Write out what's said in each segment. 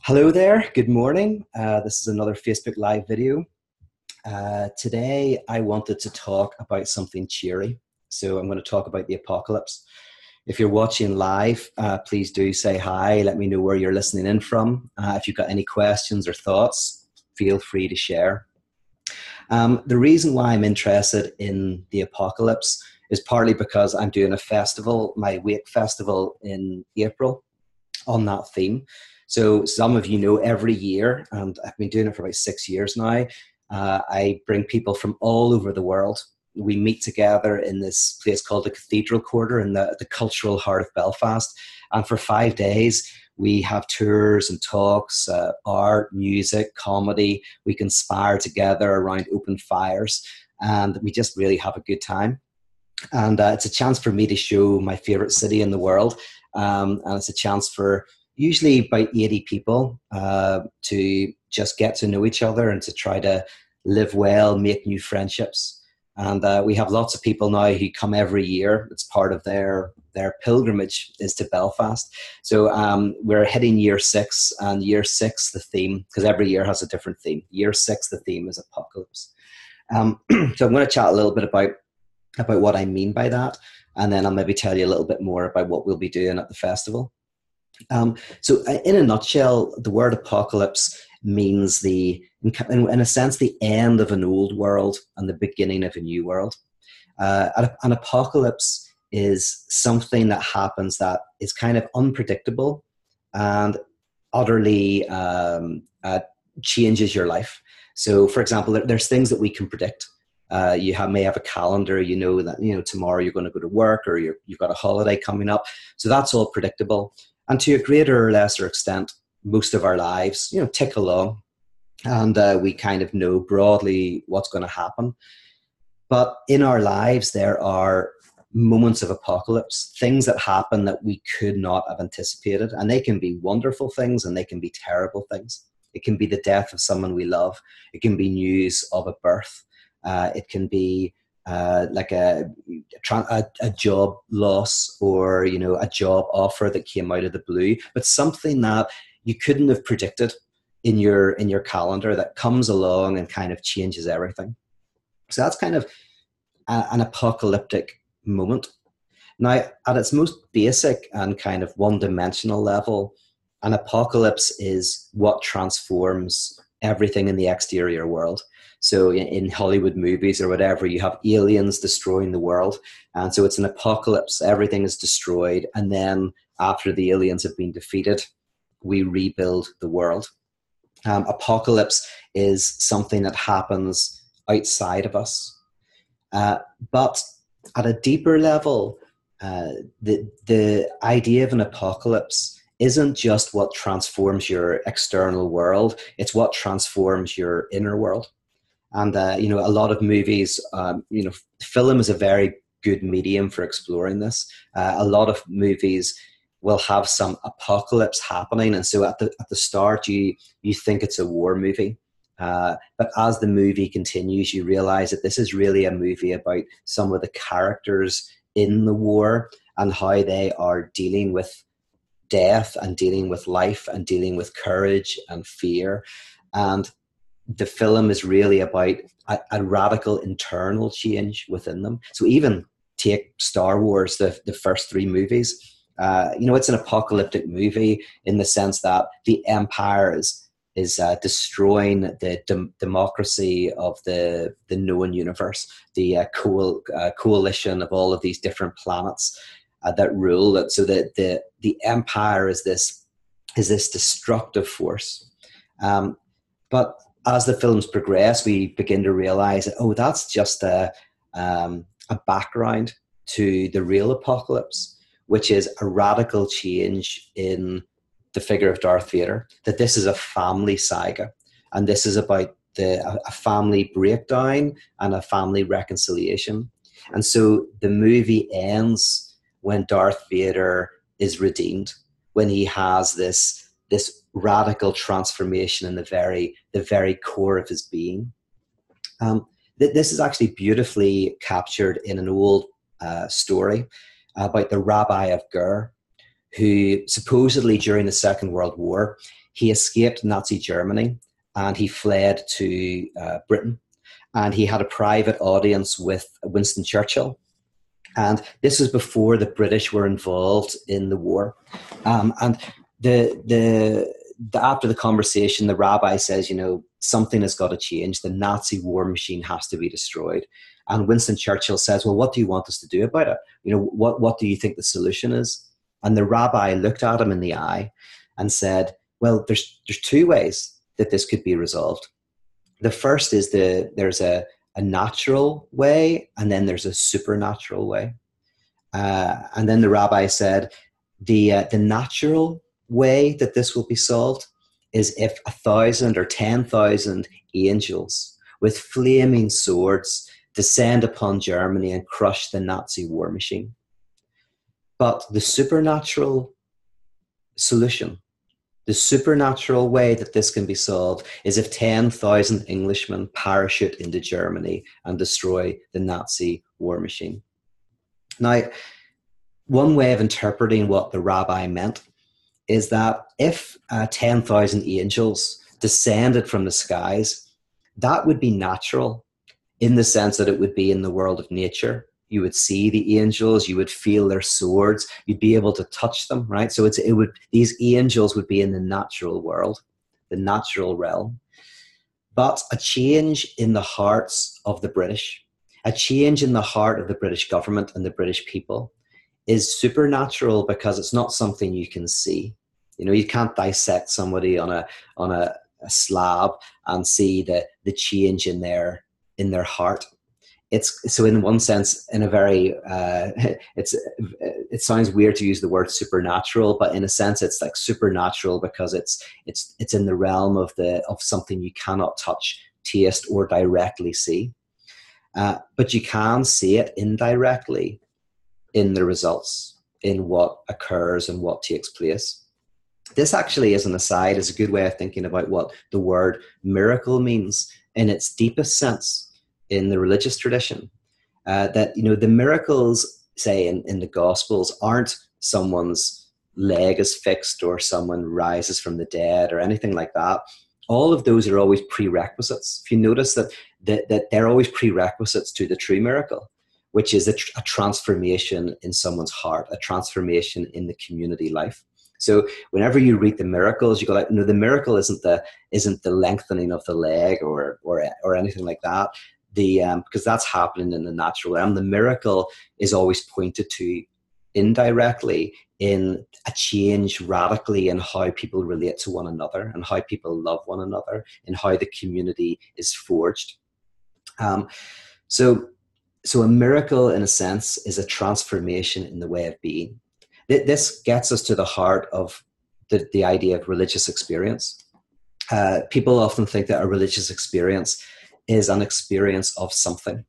Hello there, good morning. This is another Facebook Live video. Today I wanted to talk about something cheery. So I'm going to talk about the apocalypse. If you're watching live, please do say hi. Let me know where you're listening in from. If you've got any questions or thoughts, feel free to share. The reason why I'm interested in the apocalypse is partly because I'm doing a festival, my Wake Festival in April, on that theme. So some of you know every year, and I've been doing it for about 6 years now, I bring people from all over the world. We meet together in this place called the Cathedral Quarter in the cultural heart of Belfast. And for 5 days, we have tours and talks, art, music, comedy. We conspire together around open fires, and we just really have a good time. And it's a chance for me to show my favorite city in the world. And it's a chance for usually about 80 people to just get to know each other and to try to live well, make new friendships. And we have lots of people now who come every year. It's part of their pilgrimage is to Belfast. So we're hitting year 6, and year 6, the theme, because every year has a different theme. Year 6, the theme is apocalypse. So I'm going to chat a little bit about what I mean by that, and then I'll maybe tell you a little bit more about what we'll be doing at the festival. So in a nutshell, the word apocalypse means in a sense, the end of an old world and the beginning of a new world. An apocalypse is something that happens that is kind of unpredictable and utterly changes your life. So, for example, there's things that we can predict. You may have a calendar, you know that tomorrow you're going to go to work, or you've got a holiday coming up. So that's all predictable. And to a greater or lesser extent, most of our lives, tick along, and we kind of know broadly what's going to happen. But in our lives, there are moments of apocalypse, things that happen that we could not have anticipated. And they can be wonderful things and they can be terrible things. It can be the death of someone we love. It can be news of a birth. It can be like a job loss, or a job offer that came out of the blue, but something that you couldn't have predicted in your calendar that comes along and kind of changes everything. So that's kind of an apocalyptic moment. Now, at its most basic and kind of one-dimensional level, an apocalypse is what transforms everything in the exterior world. So in Hollywood movies or whatever, you have aliens destroying the world. And so it's an apocalypse. Everything is destroyed. And then after the aliens have been defeated, we rebuild the world. Apocalypse is something that happens outside of us. But at a deeper level, the idea of an apocalypse isn't just what transforms your external world. It's what transforms your inner world. And, a lot of movies, film is a very good medium for exploring this. A lot of movies will have some apocalypse happening. And so at the start, you think it's a war movie. But as the movie continues, you realize that this is really a movie about some of the characters in the war and how they are dealing with death and dealing with life and dealing with courage and fear. And the film is really about a radical internal change within them. So even take Star Wars, the first 3 movies, it's an apocalyptic movie in the sense that the Empire is destroying the democracy of the known universe, the coalition of all of these different planets that rule. So that the Empire is this destructive force. But as the films progress, we begin to realize that, that's just a background to the real apocalypse, which is a radical change in the figure of Darth Vader, that this is a family saga. And this is about a family breakdown and a family reconciliation. And so the movie ends when Darth Vader is redeemed, when he has this radical transformation in the very core of his being. This is actually beautifully captured in an old story about the Rabbi of Gur, who supposedly during the Second World War, he escaped Nazi Germany and he fled to Britain. And he had a private audience with Winston Churchill. And this was before the British were involved in the war. And after the conversation, the rabbi says, something has got to change. The Nazi war machine has to be destroyed. And Winston Churchill says, well, what do you want us to do about it? What do you think the solution is? And the rabbi looked at him in the eye and said, well, there's two ways that this could be resolved. The first is there's a natural way, and then there's a supernatural way. And then the rabbi said, the natural way that this will be solved is if 1,000 or 10,000 angels with flaming swords descend upon Germany and crush the Nazi war machine. But the supernatural solution, the supernatural way that this can be solved is if 10,000 Englishmen parachute into Germany and destroy the Nazi war machine. Now, one way of interpreting what the rabbi meant is that if 10,000 angels descended from the skies, that would be natural in the sense that it would be in the world of nature. You would see the angels, you would feel their swords, you'd be able to touch them, right? So these angels would be in the natural world, the natural realm. But a change in the hearts of the British, a change in the heart of the British government and the British people is supernatural because it's not something you can see. You can't dissect somebody on a slab and see the change in their heart. So in one sense, in a very, it sounds weird to use the word supernatural, but in a sense, it's like supernatural because it's in the realm of something you cannot touch, taste, or directly see. But you can see it indirectly in the results, in what occurs and what takes place. This actually, as an aside, is a good way of thinking about what the word miracle means in its deepest sense in the religious tradition. That, the miracles, say, in the Gospels aren't someone's leg is fixed or someone rises from the dead or anything like that. All of those are always prerequisites. If you notice that they're always prerequisites to the true miracle, which is a transformation in someone's heart, a transformation in the community life. So whenever you read the miracles, you go like, the miracle isn't the lengthening of the leg or anything like that. Because that's happening in the natural realm. The miracle is always pointed to indirectly in a change radically in how people relate to one another and how people love one another and how the community is forged. So a miracle, in a sense, is a transformation in the way of being. This gets us to the heart of the idea of religious experience. People often think that a religious experience is an experience of something.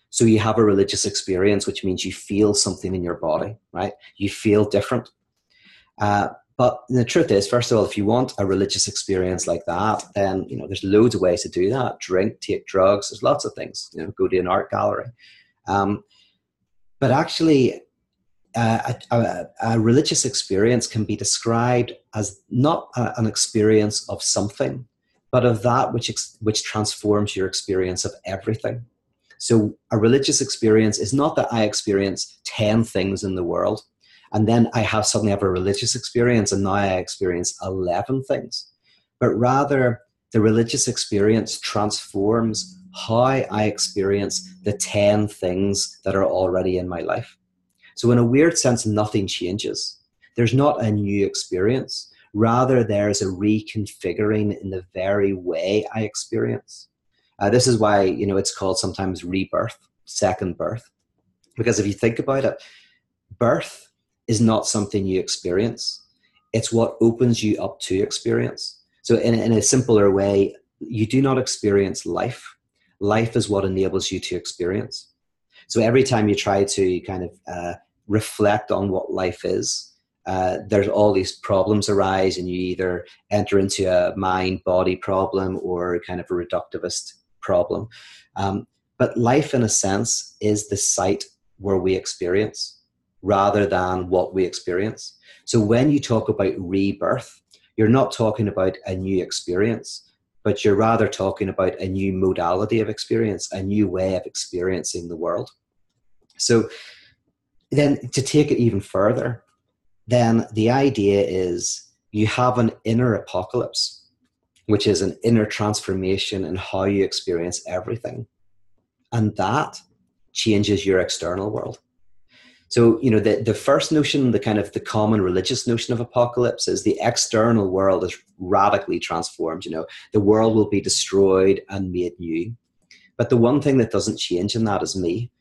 So you have a religious experience, which means you feel something in your body, right? You feel different. But the truth is, first of all, if you want a religious experience like that, then there's loads of ways to do that. Drink, take drugs, there's lots of things. Go to an art gallery. But actually, a religious experience can be described as not an experience of something, but of that which transforms your experience of everything. So a religious experience is not that I experience 10 things in the world, and then I suddenly have a religious experience, and now I experience 11 things. But rather, the religious experience transforms how I experience the 10 things that are already in my life. So in a weird sense, nothing changes. There's not a new experience. Rather, there's a reconfiguring in the very way I experience. This is why, it's called sometimes rebirth, second birth. Because if you think about it, birth is not something you experience. It's what opens you up to experience. So in a simpler way, you do not experience life. Life is what enables you to experience. So every time you try to kind of reflect on what life is, there's all these problems arise, and you either enter into a mind-body problem or kind of a reductivist problem. But life, in a sense, is the site where we experience rather than what we experience. So when you talk about rebirth, you're not talking about a new experience, but you're rather talking about a new modality of experience, a new way of experiencing the world. So then to take it even further, then the idea is you have an inner apocalypse, which is an inner transformation in how you experience everything. And that changes your external world. So, the first notion, the kind of the common religious notion of apocalypse is the external world is radically transformed. The world will be destroyed and made new. But the one thing that doesn't change in that is me.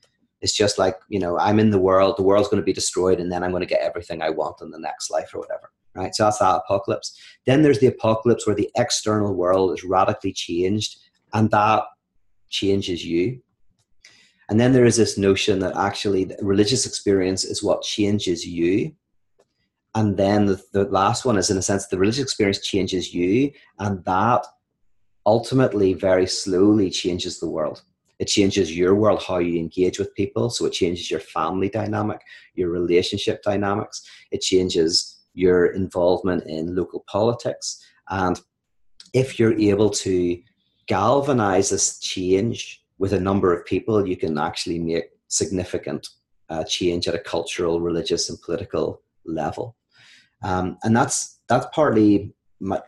It's just like, I'm in the world's going to be destroyed, and then I'm going to get everything I want in the next life or whatever, right? So that's that apocalypse. Then there's the apocalypse where the external world is radically changed, and that changes you. And then there is this notion that actually the religious experience is what changes you. And then the last one is, in a sense, the religious experience changes you, and that ultimately very slowly changes the world. It changes your world, how you engage with people. So it changes your family dynamic, your relationship dynamics. It changes your involvement in local politics. And if you're able to galvanize this change with a number of people, you can actually make significant change at a cultural, religious, and political level. And that's partly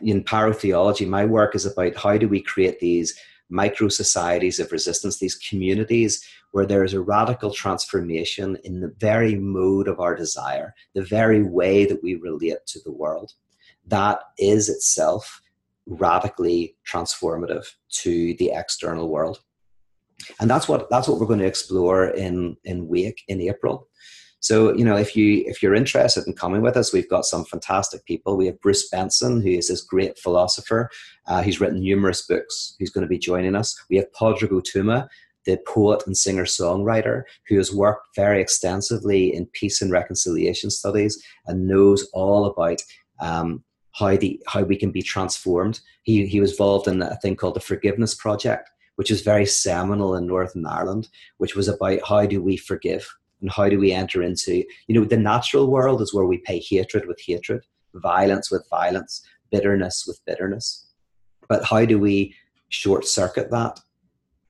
in parotheology. My work is about how do we create these micro societies of resistance, these communities where there is a radical transformation in the very mode of our desire, the very way that we relate to the world. That is itself radically transformative to the external world. And that's what we're going to explore in Wake in April. So, if you're interested in coming with us, we've got some fantastic people. We have Bruce Benson, who is this great philosopher. He's written numerous books. He's going to be joining us. We have Padraig Tuma, the poet and singer-songwriter, who has worked very extensively in peace and reconciliation studies and knows all about how we can be transformed. He was involved in a thing called the Forgiveness Project, which is very seminal in Northern Ireland, which was about how do we forgive. And how do we enter into, the natural world is where we pay hatred with hatred, violence with violence, bitterness with bitterness. But how do we short circuit that?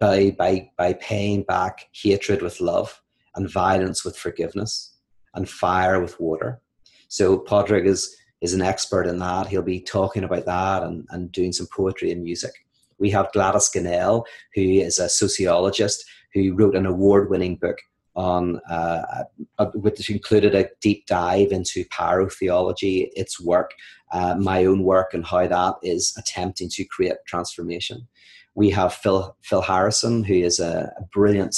By paying back hatred with love and violence with forgiveness and fire with water. So Padraig is an expert in that. He'll be talking about that and doing some poetry and music. We have Gladys Ganell, who is a sociologist who wrote an award-winning book on which included a deep dive into parotheology, its work, my own work, and how that is attempting to create transformation. We have Phil Harrison, who is a brilliant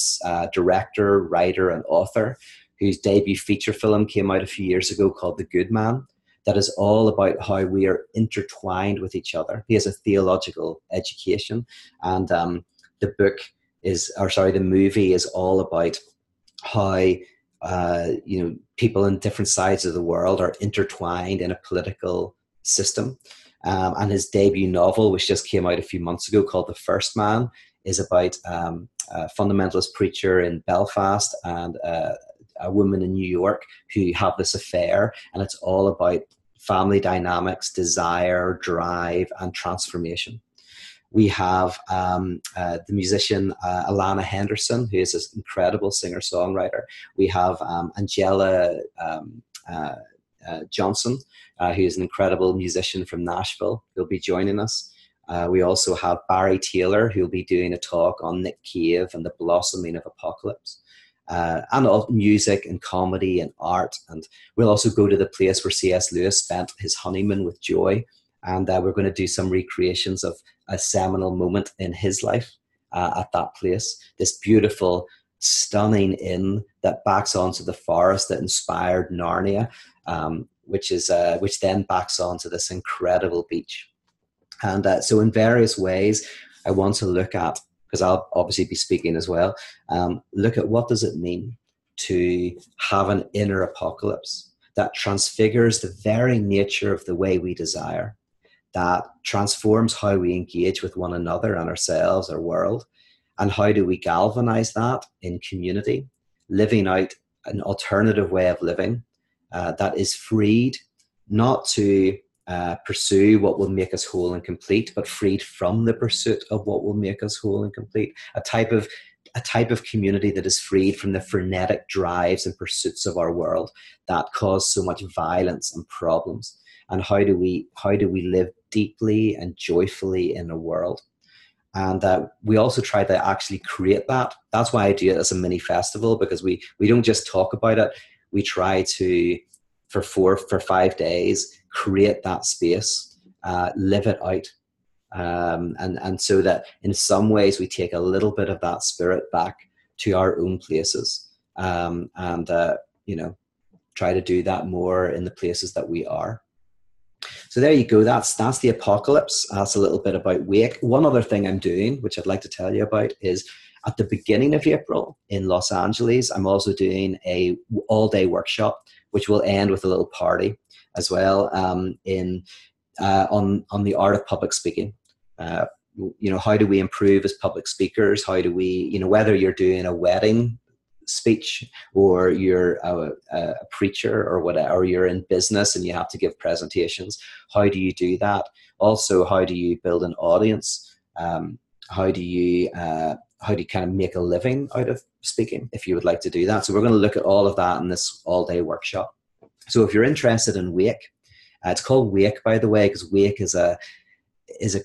director, writer, and author, whose debut feature film came out a few years ago called The Good Man, that is all about how we are intertwined with each other. He has a theological education, and the movie is all about how people in different sides of the world are intertwined in a political system. And his debut novel, which just came out a few months ago, called The First Man, is about a fundamentalist preacher in Belfast and a woman in New York who have this affair, and it's all about family dynamics, desire, drive, and transformation. We have the musician Alana Henderson, who is this incredible singer-songwriter. We have Angela Johnson, who is an incredible musician from Nashville, who'll be joining us. We also have Barry Taylor, who'll be doing a talk on Nick Cave and the blossoming of apocalypse. And all music and comedy and art. And we'll also go to the place where C.S. Lewis spent his honeymoon with joy. And we're going to do some recreations of a seminal moment in his life at that place. This beautiful, stunning inn that backs onto the forest that inspired Narnia, which then backs onto this incredible beach. And so in various ways, I want to look at, because I'll obviously be speaking as well, look at what does it mean to have an inner apocalypse that transfigures the very nature of the way we desire, that transforms how we engage with one another and ourselves, our world, and how do we galvanize that in community, living out an alternative way of living that is freed not to pursue what will make us whole and complete, but freed from the pursuit of what will make us whole and complete. A type of community that is freed from the frenetic drives and pursuits of our world that cause so much violence and problems. And how do we live deeply and joyfully in a world? And we also try to actually create that. That's why I do it as a mini festival, because we don't just talk about it. We try to, for 5 days, create that space, live it out. And so that in some ways we take a little bit of that spirit back to our own places, and try to do that more in the places that we are. So there you go. That's the apocalypse. That's a little bit about Wake. One other thing I'm doing, which I'd like to tell you about, is at the beginning of April in Los Angeles, I'm also doing a all-day workshop, which will end with a little party as well, on the art of public speaking. How do we improve as public speakers? How do we, whether you're doing a wedding speech or you're a preacher or whatever, or you're in business and you have to give presentations, how do you do that? Also, how do you build an audience? How do you kind of make a living out of speaking, if you would like to do that? So we're going to look at all of that in this all-day workshop. So if you're interested in Wake, it's called Wake, by the way, because Wake is a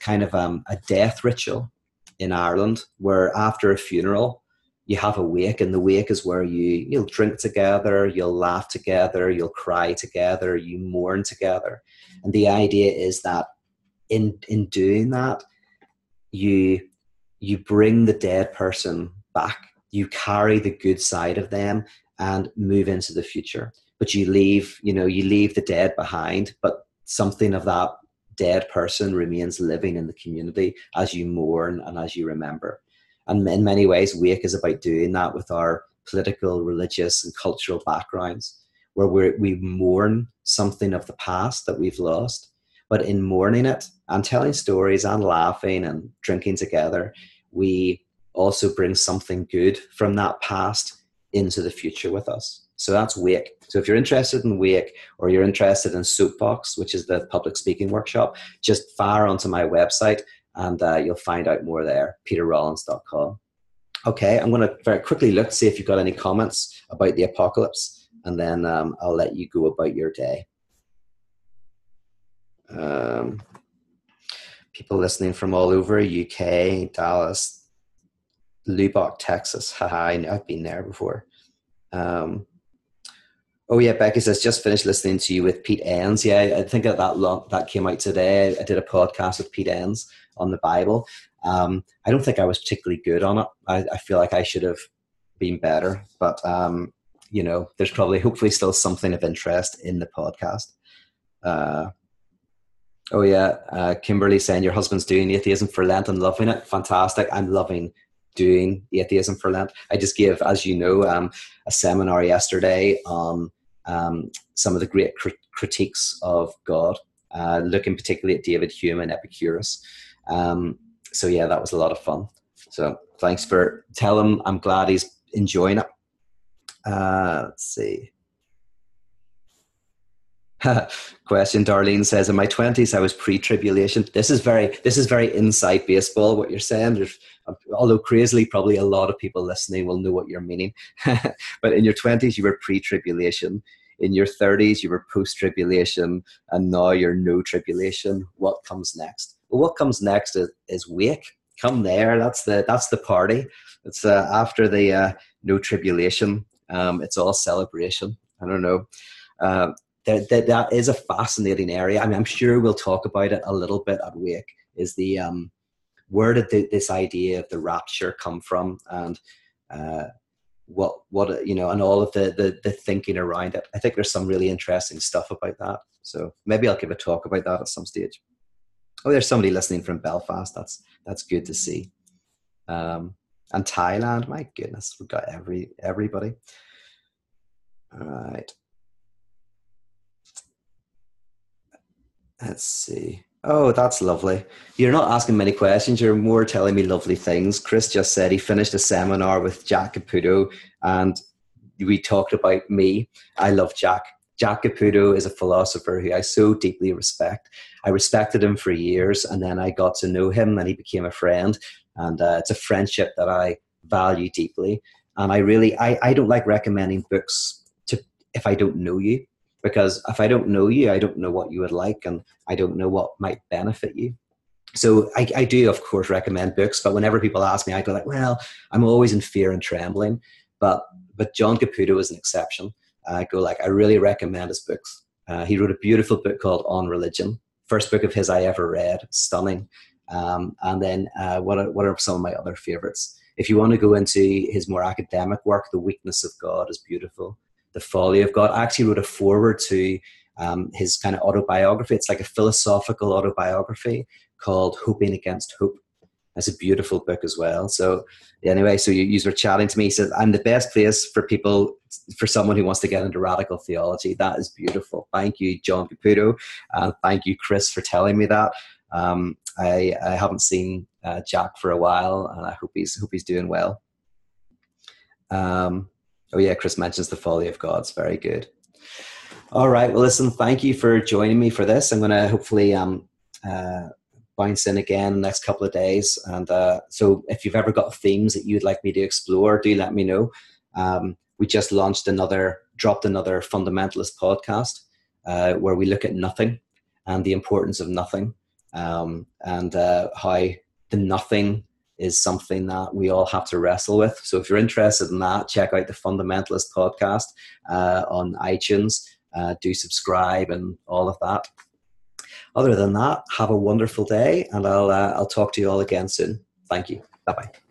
kind of a death ritual in Ireland, where after a funeral you have a wake, and the wake is where you'll drink together, you'll laugh together, you'll cry together, you mourn together. And the idea is that in doing that, you bring the dead person back, you carry the good side of them and move into the future. But you leave the dead behind, but something of that dead person remains living in the community as you mourn and as you remember. And in many ways, Wake is about doing that with our political, religious, and cultural backgrounds, where we mourn something of the past that we've lost. But in mourning it and telling stories and laughing and drinking together, we also bring something good from that past into the future with us. So that's Wake. So if you're interested in Wake, or you're interested in Soapbox, which is the public speaking workshop, just fire onto my website and you'll find out more there, peterrollins.com. Okay, I'm going to very quickly look to see if you've got any comments about the apocalypse, and then I'll let you go about your day. People listening from all over, UK, Dallas, Lubbock, Texas. Haha, I've been there before. Oh yeah, Becky says, just finished listening to you with Pete Enns. Yeah, I think that came out today. I did a podcast with Pete Enns on the Bible. I don't think I was particularly good on it. I feel like I should have been better, but there's probably hopefully still something of interest in the podcast. Oh yeah, Kimberly saying your husband's doing Atheism for Lent and loving it. Fantastic. I'm loving doing Atheism for Lent. I just gave, as you know, a seminar yesterday on some of the great critiques of God, looking particularly at David Hume and Epicurus. So yeah, that was a lot of fun. So thanks for telling him. I'm glad he's enjoying it. Let's see. Question. Darlene says, in my 20s I was pre-tribulation. This is very inside baseball what you're saying. Although crazily probably a lot of people listening will know what you're meaning. But in your 20s you were pre-tribulation, in your 30s you were post-tribulation, and now you're no tribulation. What comes next? Well, what comes next is Wake. Come there. That's the party. It's after the no tribulation. It's all celebration. I don't know. That is a fascinating area. I mean, I'm sure we'll talk about it a little bit at Wake. Is the where did this idea of the rapture come from, and what and all of the thinking around it. I think there's some really interesting stuff about that. So maybe I'll give a talk about that at some stage. Oh, there's somebody listening from Belfast. That's good to see. And Thailand. My goodness, we've got everybody. All right. Let's see. Oh, that's lovely. You're not asking many questions. You're more telling me lovely things. Chris just said he finished a seminar with Jack Caputo, and we talked about me. I love Jack. Jack Caputo is a philosopher who I so deeply respect. I respected him for years, and then I got to know him, and he became a friend. And it's a friendship that I value deeply. And I don't like recommending books to if I don't know you, because if I don't know you, I don't know what you would like, and I don't know what might benefit you. So I do, of course, recommend books, but whenever people ask me, I go like, well, I'm always in fear and trembling. But John Caputo is an exception. I go like, I really recommend his books. He wrote a beautiful book called On Religion. First book of his I ever read. Stunning. And then what are some of my other favorites? If you want to go into his more academic work, The Weakness of God is beautiful. The Folly of God. I actually wrote a foreword to his kind of autobiography. It's like a philosophical autobiography called Hoping Against Hope. It's a beautiful book as well. So anyway, so you were chatting to me. He said, I'm the best place for someone who wants to get into radical theology. That is beautiful. Thank you, John Caputo. Thank you, Chris, for telling me that. I haven't seen Jack for a while, and I hope he's doing well. Oh yeah, Chris mentions The Folly of God. It's very good. All right. Well, listen, thank you for joining me for this. I'm going to hopefully bounce in again in the next couple of days. And so if you've ever got themes that you'd like me to explore, do let me know. We just dropped another fundamentalist podcast where we look at nothing and the importance of nothing, and how the nothing is something that we all have to wrestle with. So if you're interested in that, check out the Fundamentalist podcast on iTunes. Do subscribe and all of that. Other than that, have a wonderful day, and I'll talk to you all again soon. Thank you. Bye-bye.